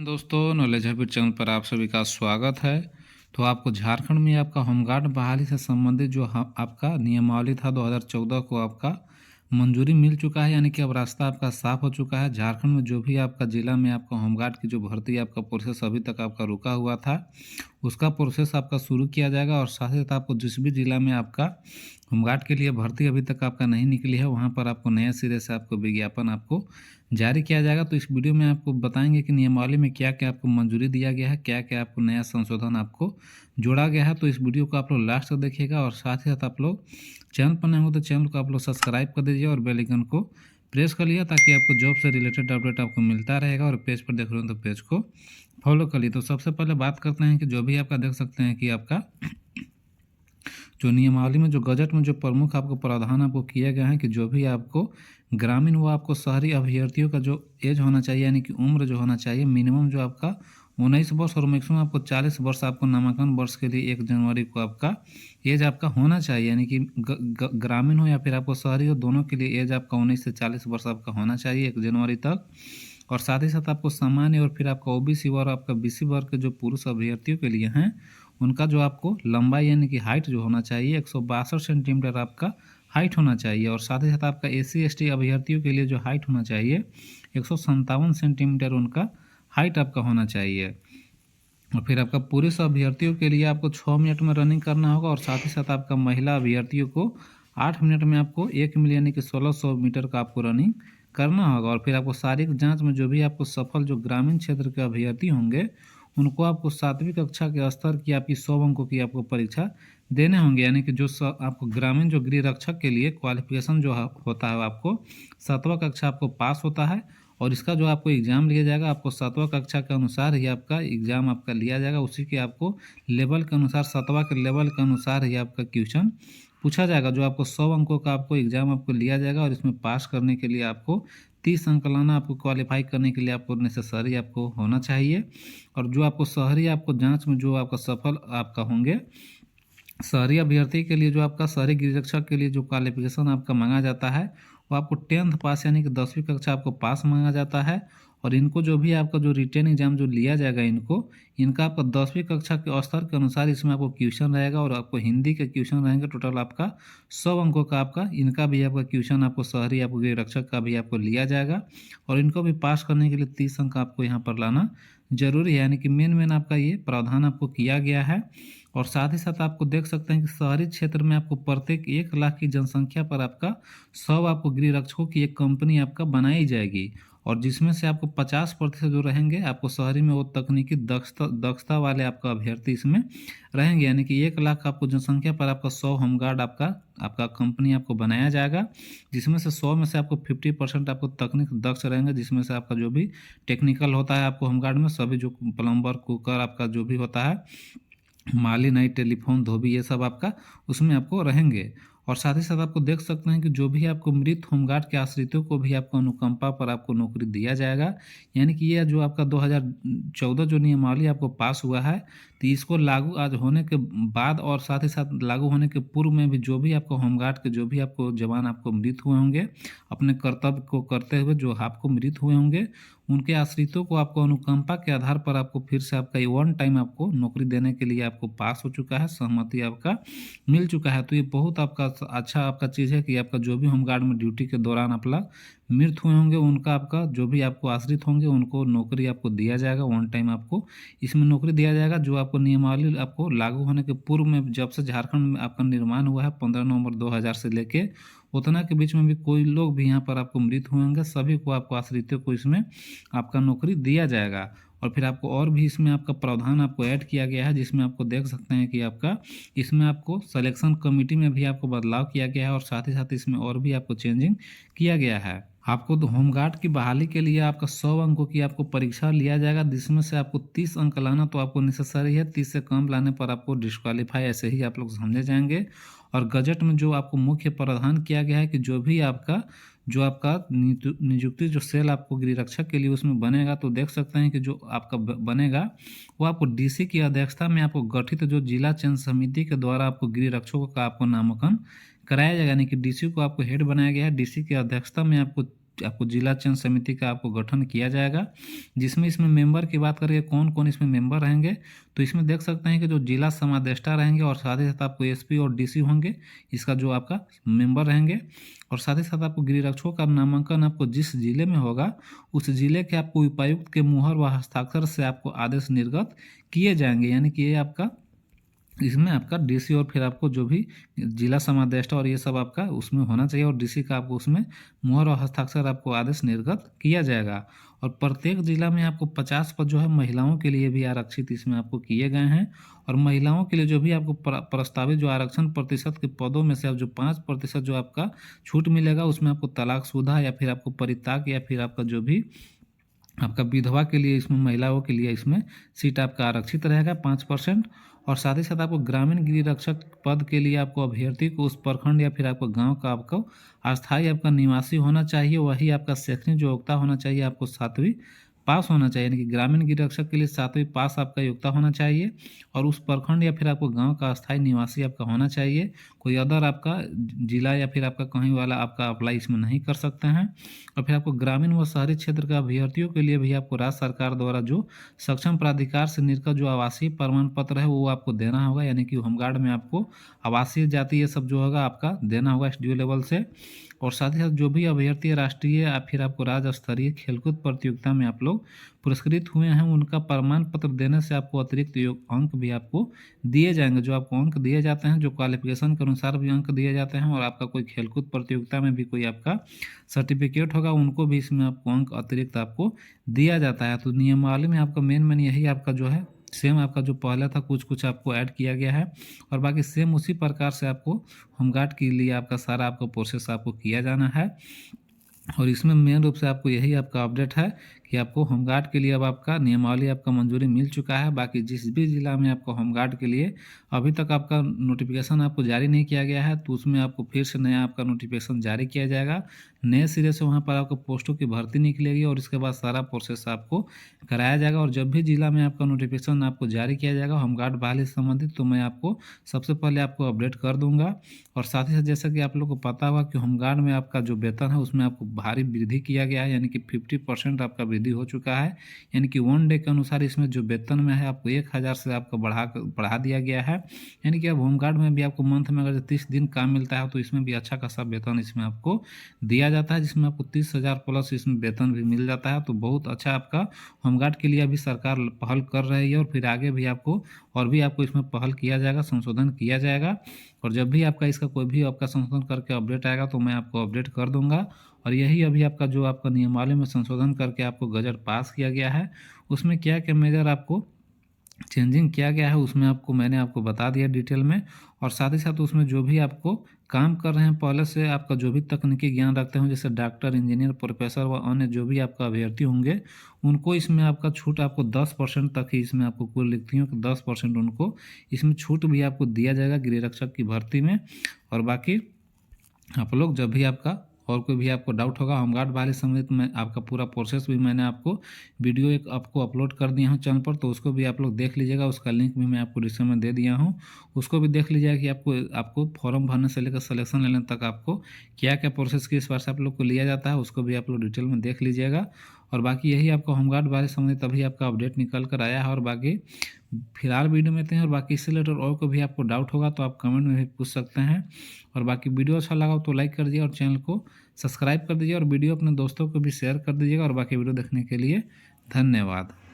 दोस्तों, knowledge habit channel पर आप सभी का स्वागत है। तो आपको झारखंड में आपका होमगार्ड बहाली से संबंधित जो आपका नियमावली था 2014 को आपका मंजूरी मिल चुका है, यानी कि अब रास्ता आपका साफ हो चुका है। झारखंड में जो भी आपका ज़िला में आपका होमगार्ड की जो भर्ती आपका प्रोसेस अभी तक आपका रुका हुआ था, उसका प्रोसेस आपका शुरू किया जाएगा। और साथ ही साथ आपको जिस भी ज़िला में आपका होमगार्ड के लिए भर्ती अभी तक आपका नहीं निकली है, वहाँ पर आपको नए सिरे से आपको विज्ञापन आपको जारी किया जाएगा। तो इस वीडियो में आपको बताएंगे कि नियमावली में क्या क्या आपको मंजूरी दिया गया है, क्या क्या आपको नया संशोधन आपको जोड़ा गया है। तो इस वीडियो को आप लोग लास्ट तक देखिएगा। और साथ ही साथ आप लोग चैनल पर नए हो तो चैनल को आप लोग सब्सक्राइब कर दीजिए और बेल आइकन को प्रेस कर लिया, ताकि आपको जॉब से रिलेटेड अपडेट आपको मिलता रहेगा। और पेज पर देख रहे हो तो पेज को फॉलो कर लिए। तो सबसे पहले बात करते हैं कि जो भी आपका देख सकते हैं कि आपका जो नियमावली में जो गजट में जो प्रमुख आपको प्रावधान आपको किया गया है कि जो भी आपको ग्रामीण व आपको शहरी अभ्यर्थियों का जो एज होना चाहिए, यानी कि उम्र जो होना चाहिए मिनिमम जो आपका 19 वर्ष और मैक्सिमम आपको 40 वर्ष आपको नामांकन वर्ष के लिए 1 जनवरी को आपका एज आपका होना चाहिए। यानी कि ग्रामीण हो या फिर आपको शहरी हो, दोनों के लिए एज आपका 19 से 40 वर्ष आपका होना चाहिए 1 जनवरी तक। और साथ ही साथ आपको सामान्य और फिर आपका ओबीसी वर्ग आपका बीसी वर्ग के जो पुरुष अभ्यर्थियों के लिए हैं, उनका जो आपको लंबाई यानी कि हाइट जो होना चाहिए 162 सेंटीमीटर आपका हाइट होना चाहिए। और साथ ही साथ आपका एसी एसटी अभ्यर्थियों के लिए जो हाइट होना चाहिए 157 सेंटीमीटर उनका हाइट आपका होना चाहिए। और फिर आपका पुरुष अभ्यर्थियों के लिए आपको 6 मिनट में रनिंग करना होगा। और साथ ही साथ आपका महिला अभ्यर्थियों को 8 मिनट में आपको 1 मील यानी कि 1600 मीटर का आपको रनिंग करना होगा। और फिर आपको शारीरिक जांच में जो भी आपको सफल जो ग्रामीण क्षेत्र के अभ्यर्थी होंगे, उनको आपको 7वीं कक्षा के स्तर की आपकी 100 अंकों की आपको परीक्षा देने होंगे। यानी कि जो आपको ग्रामीण जो गृह रक्षक के लिए क्वालिफिकेशन जो होता है, आपको 7वां कक्षा आपको पास होता है। और इसका जो आपको एग्ज़ाम लिया जाएगा, आपको 7वां कक्षा के अनुसार ही आपका एग्ज़ाम आपका लिया जाएगा। उसी के आपको लेवल के अनुसार 7वां के लेवल के अनुसार ही आपका क्वेश्चन पूछा जाएगा। जो आपको 100 अंकों का आपको एग्ज़ाम आपको लिया जाएगा। और इसमें पास करने के लिए आपको 30 अंक लाना, आपको क्वालिफाई करने के लिए आपको नेसेसरी आपको होना चाहिए। और जो आपको शहरी आपको जांच में जो आपका सफल आपका होंगे, शहरी अभ्यर्थी के लिए जो आपका शहरी गृह रक्षक के लिए जो क्वालिफिकेशन आपका मांगा जाता है, वो आपको 10th पास यानी कि 10वीं कक्षा आपको पास मांगा जाता है। और इनको जो भी आपका जो रिटेन एग्जाम जो लिया जाएगा, इनका आपका 10वीं कक्षा के स्तर के अनुसार इसमें आपको क्वेश्चन रहेगा। और आपको हिंदी के क्वेश्चन रहेंगे टोटल आपका 100 अंकों का आपका इनका भी आपका क्वेश्चन आपको शहरी आपको गृह रक्षक का भी आपको लिया जाएगा। और इनको भी पास करने के लिए 30 अंक आपको यहाँ पर लाना जरूरी है। यानी कि मेन आपका ये प्रावधान आपको किया गया है। और साथ ही साथ आपको देख सकते हैं कि शहरी क्षेत्र में आपको प्रत्येक 1 लाख की जनसंख्या पर आपका 100 आपको गृह रक्षकों की एक कंपनी आपका बनाई जाएगी। और जिसमें से आपको 50% जो रहेंगे आपको शहरी में वो तकनीकी दक्षता वाले आपका अभ्यर्थी इसमें रहेंगे। यानी कि 1 लाख आपको जनसंख्या पर आपका 100 होमगार्ड आपका आपका कंपनी आपको बनाया जाएगा। जिसमें से 100 में से आपको 50% आपको तकनीक दक्ष रहेंगे, जिसमें से आपका जो भी टेक्निकल होता है आपको होमगार्ड में सभी जो प्लम्बर कुकर आपका जो भी होता है, माली नाई टेलीफोन धोबी, ये सब आपका उसमें आपको रहेंगे। और साथ ही साथ आपको देख सकते हैं कि जो भी आपको मृत होमगार्ड के आश्रितों को भी आपको अनुकंपा पर आपको नौकरी दिया जाएगा। यानी कि ये जो आपका 2014 जो नियमावली आपको पास हुआ है, तो इसको लागू आज होने के बाद और साथ ही साथ लागू होने के पूर्व में भी जो भी आपको होमगार्ड के जो भी आपको जवान आपको मृत हुए होंगे, अपने कर्तव्य को करते हुए जो आपको मृत हुए होंगे, उनके आश्रितों को आपको अनुकंपा के आधार पर आपको फिर से आपका ये 1 टाइम आपको नौकरी देने के लिए आपको पास हो चुका है, सहमति आपका मिल चुका है। तो ये बहुत आपका अच्छा आपका चीज़ है कि आपका जो भी होमगार्ड में ड्यूटी के दौरान आपका मृत हुए होंगे, उनका आपका जो भी आपको आश्रित होंगे उनको नौकरी आपको दिया जाएगा। 1 टाइम आपको इसमें नौकरी दिया जाएगा। जो आपको नियमावली आपको लागू होने के पूर्व में जब से झारखंड में आपका निर्माण हुआ है 15 नवंबर 2000 से लेके उतना के बीच में भी कोई लोग भी यहाँ पर आपको मृत हुए होंगे, सभी को आपको आश्रितों को इसमें आपका नौकरी दिया जाएगा। और फिर आपको और भी इसमें आपका प्रावधान आपको ऐड किया गया है, जिसमें आपको देख सकते हैं कि आपका इसमें आपको सिलेक्शन कमेटी में भी आपको बदलाव किया गया है। और साथ ही साथ इसमें और भी आपको चेंजिंग किया गया है। आपको तो होमगार्ड की बहाली के लिए आपका 100 अंकों की आपको परीक्षा लिया जाएगा, जिसमें से आपको 30 अंक लाना तो आपको नेसेसरी है। 30 से कम लाने पर आपको डिस्क्वालीफाई ऐसे ही आप लोग समझे जाएंगे। और गजट में जो आपको मुख्य प्रावधान किया गया है कि जो आपका नियुक्ति जो सेल आपको गृह रक्षक के लिए उसमें बनेगा, तो देख सकते हैं कि जो आपका बनेगा वो आपको डीसी की अध्यक्षता में आपको गठित जो जिला चयन समिति के द्वारा आपको गृह रक्षकों का आपको नामांकन कराया जाएगा। यानी कि डीसी को आपको हेड बनाया गया है। डीसी की अध्यक्षता में आपको आपको जिला चयन समिति का आपको गठन किया जाएगा, जिसमें इसमें मेंबर की बात करें कौन कौन इसमें मेंबर रहेंगे तो इसमें देख सकते हैं कि जो जिला समादेष्टा रहेंगे और साथ ही साथ आपको एसपी और डीसी होंगे, इसका जो आपका मेंबर रहेंगे। और साथ ही साथ आपको गृहरक्षकों का नामांकन आपको जिस जिले में होगा उस जिले के आपको उपायुक्त के मुहर व हस्ताक्षर से आपको आदेश निर्गत किए जाएंगे, यानी कि ये आपका इसमें आपका डीसी और फिर आपको जो भी जिला समादेष्टा और ये सब आपका उसमें होना चाहिए और डीसी का आपको उसमें मुहर और हस्ताक्षर आपको आदेश निर्गत किया जाएगा। और प्रत्येक जिला में आपको 50 पद जो है महिलाओं के लिए भी आरक्षित इसमें आपको किए गए हैं। और महिलाओं के लिए जो भी आपको प्रस्तावित जो आरक्षण प्रतिशत के पदों में से अब जो 5% जो आपका छूट मिलेगा उसमें आपको तलाकशुदा या फिर आपको परित्याग या फिर आपका जो भी आपका विधवा के लिए इसमें महिलाओं के लिए इसमें सीट आपका आरक्षित रहेगा 5%। और साथ ही साथ आपको ग्रामीण गृह रक्षक पद के लिए आपको अभ्यर्थी को उस प्रखंड या फिर आपको गांव का आपको अस्थायी आपका निवासी होना चाहिए, वही आपका शैक्षणिक जो योग्यता होना चाहिए आपको 7वीं पास होना चाहिए, यानी कि ग्रामीण गृह रक्षक के लिए 7वीं पास आपका योग्यता होना चाहिए। और उस प्रखंड या फिर आपको गांव का अस्थायी निवासी आपका होना चाहिए, कोई अदर आपका जिला या फिर आपका कहीं वाला आपका अप्लाई इसमें नहीं कर सकते हैं। और फिर आपको ग्रामीण व शहरी क्षेत्र के अभ्यर्थियों के लिए भी आपको राज्य सरकार द्वारा जो सक्षम प्राधिकार से निर्गत जो आवासीय प्रमाण पत्र है वो आपको देना होगा, यानी कि होमगार्ड में आपको आवासीय जाति ये सब जो होगा आपका देना होगा एसडीओ लेवल से। और साथ ही साथ जो भी अभ्यर्थी राष्ट्रीय या फिर आपको राज्य स्तरीय खेलकूद प्रतियोगिता में आप लोग पुरस्कृत हुए हैं उनका प्रमाण पत्र देने से आपको अतिरिक्त अंक भी आपको दिए जाएंगे। जो आपको अंक दिए जाते हैं जो क्वालिफिकेशन के अनुसार भी अंक दिए जाते हैं, और आपका कोई खेलकूद प्रतियोगिता में भी कोई आपका सर्टिफिकेट होगा उनको भी इसमें आपको अंक अतिरिक्त आपको दिया जाता है। तो नियमावली में आपका मेन यही आपका जो है सेम आपका जो पहला था कुछ कुछ आपको ऐड किया गया है, और बाकी सेम उसी प्रकार से आपको होमगार्ड के लिए आपका सारा आपका प्रोसेस आपको किया जाना है। और इसमें मेन रूप से आपको यही आपका अपडेट है कि आपको होमगार्ड के लिए अब आपका नियमावली आपका मंजूरी मिल चुका है। बाकी जिस भी जिला में आपको होमगार्ड के लिए अभी तक आपका नोटिफिकेशन आपको जारी नहीं किया गया है तो उसमें आपको फिर से नया आपका नोटिफिकेशन जारी किया जाएगा, नए सिरे से वहाँ पर आपको पोस्टों की भर्ती निकलेगी और इसके बाद सारा प्रोसेस आपको कराया जाएगा। और जब भी जिला में आपका नोटिफिकेशन आपको जारी किया जाएगा होमगार्ड बहाली से संबंधित तो मैं आपको सबसे पहले आपको अपडेट कर दूंगा। और साथ ही साथ जैसा कि आप लोग को पता होगा कि होमगार्ड में आपका जो वेतन है उसमें आपको भारी वृद्धि किया गया है, यानी कि 50% आपका वृद्धि हो चुका है। यानी कि 1 डे के अनुसार इसमें जो वेतन में है आपको 1000 से आपका बढ़ा दिया गया है। यानी कि अब होमगार्ड में भी आपको मंथ में अगर 30 दिन काम मिलता है तो इसमें भी अच्छा खासा वेतन इसमें आपको दिया जाता है, जिसमें आपको 30,000 प्लस इसमें वेतन भी मिल जाता है। तो बहुत अच्छा आपका होमगार्ड के लिए अभी सरकार पहल कर रही है और फिर आगे भी आपको और भी आपको इसमें पहल किया जाएगा, संशोधन किया जाएगा। और जब भी आपका इसका कोई भी आपका संशोधन करके अपडेट आएगा तो मैं आपको अपडेट कर दूंगा। और यही अभी आपका जो आपका नियमावली में संशोधन करके आपको गजट पास किया गया है उसमें क्या क्या मेजर आपको चेंजिंग किया गया है उसमें आपको मैंने आपको बता दिया डिटेल में। और साथ ही साथ उसमें जो भी आपको काम कर रहे हैं पहले से आपका जो भी तकनीकी ज्ञान रखते हैं जैसे डॉक्टर इंजीनियर प्रोफेसर व अन्य जो भी आपका अभ्यर्थी होंगे उनको इसमें आपका छूट आपको 10% तक ही इसमें आपको कुल रिक्तियों के 10% उनको इसमें छूट भी आपको दिया जाएगा गृह रक्षक की भर्ती में। और बाकी आप लोग जब भी आपका और कोई भी आपको डाउट होगा होमगार्ड वाले संबंधित मैं आपका पूरा प्रोसेस भी मैंने आपको वीडियो एक आपको अपलोड कर दिया हूँ चैनल पर, तो उसको भी आप लोग देख लीजिएगा। उसका लिंक भी मैं आपको डिस्क्रिप्शन में दे दिया हूँ, उसको भी देख लीजिएगा कि आपको फॉर्म भरने से लेकर सिलेक्शन लेने तक आपको क्या क्या प्रोसेस किस बार से आप लोग को लिया जाता है उसको भी आप लोग डिटेल में देख लीजिएगा। और बाकी यही आपका होमगार्ड वाले संबंधित अभी आपका अपडेट निकल कर आया है। और बाकी फिलहाल वीडियो में थे और बाकी इससे रिलेटेड और कोई भी आपको डाउट होगा तो आप कमेंट में भी पूछ सकते हैं। और बाकी वीडियो अच्छा लगा तो लाइक कर दीजिए और चैनल को सब्सक्राइब कर दीजिए और वीडियो अपने दोस्तों को भी शेयर कर दीजिएगा। और बाकी वीडियो देखने के लिए धन्यवाद।